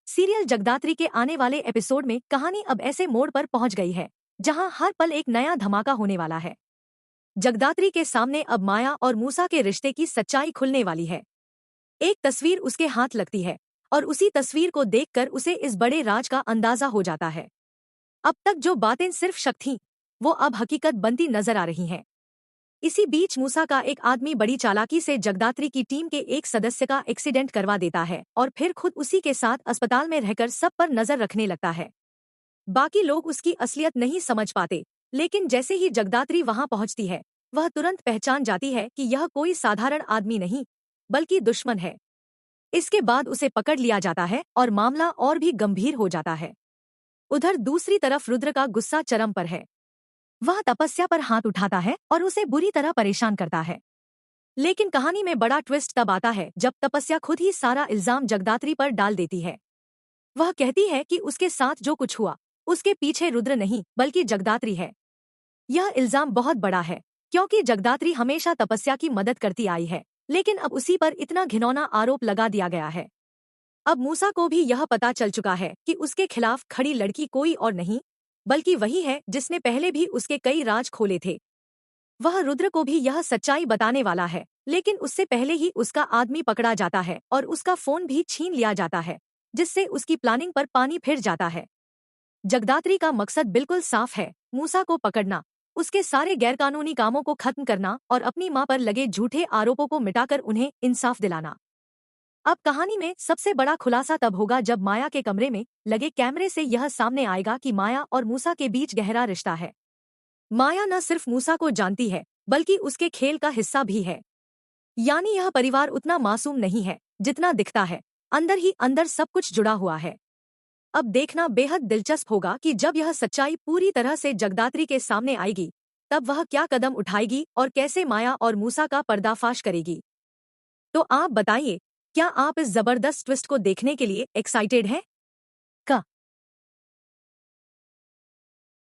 Serial जगदात्री के आने वाले एपिसोड में कहानी अब ऐसे मोड़ पर पहुंच गई है जहां हर पल एक नया धमाका होने वाला है। जगदात्री के सामने अब माया और मूसा के रिश्ते की सच्चाई खुलने वाली है। एक तस्वीर उसके हाथ लगती है और उसी तस्वीर को देखकर उसे इस बड़े राज का अंदाजा हो जाता है। अब तक जो बातें सिर्फ शक थीं, वो अब हकीकत बनती नजर आ रही हैं। इसी बीच मूसा का एक आदमी बड़ी चालाकी से जगदात्री की टीम के एक सदस्य का एक्सीडेंट करवा देता है और फिर खुद उसी के साथ अस्पताल में रहकर सब पर नजर रखने लगता है। बाकी लोग उसकी असलियत नहीं समझ पाते, लेकिन जैसे ही जगदात्री वहां पहुंचती है, वह तुरंत पहचान जाती है कि यह कोई साधारण आदमी नहीं, बल्कि दुश्मन है। इसके बाद उसे पकड़ लिया जाता है और मामला और भी गंभीर हो जाता है। उधर दूसरी तरफ रुद्र का गुस्सा चरम पर है। वह तपस्या पर हाथ उठाता है और उसे बुरी तरह परेशान करता है। लेकिन कहानी में बड़ा ट्विस्ट तब आता है जब तपस्या खुद ही सारा इल्जाम जगदात्री पर डाल देती है। वह कहती है कि उसके साथ जो कुछ हुआ, उसके पीछे रुद्र नहीं बल्कि जगदात्री है। यह इल्जाम बहुत बड़ा है, क्योंकि जगदात्री हमेशा तपस्या की मदद करती आई है, लेकिन अब उसी पर इतना घिनौना आरोप लगा दिया गया है। अब मूसा को भी यह पता चल चुका है कि उसके खिलाफ खड़ी लड़की कोई और नहीं, बल्कि वही है जिसने पहले भी उसके कई राज खोले थे। वह रुद्र को भी यह सच्चाई बताने वाला है, लेकिन उससे पहले ही उसका आदमी पकड़ा जाता है और उसका फोन भी छीन लिया जाता है, जिससे उसकी प्लानिंग पर पानी फिर जाता है। जगदात्री का मकसद बिल्कुल साफ है, मूसा को पकड़ना, उसके सारे गैरकानूनी कामों को खत्म करना और अपनी मां पर लगे झूठे आरोपों को मिटाकर उन्हें इंसाफ दिलाना। अब कहानी में सबसे बड़ा खुलासा तब होगा जब माया के कमरे में लगे कैमरे से यह सामने आएगा कि माया और मूसा के बीच गहरा रिश्ता है। माया न सिर्फ मूसा को जानती है, बल्कि उसके खेल का हिस्सा भी है। यानी यह परिवार उतना मासूम नहीं है जितना दिखता है, अंदर ही अंदर सब कुछ जुड़ा हुआ है। अब देखना बेहद दिलचस्प होगा कि जब यह सच्चाई पूरी तरह से जगदात्री के सामने आएगी, तब वह क्या कदम उठाएगी और कैसे माया और मूसा का पर्दाफाश करेगी। तो आप बताइए, क्या आप इस जबरदस्त ट्विस्ट को देखने के लिए एक्साइटेड हैं?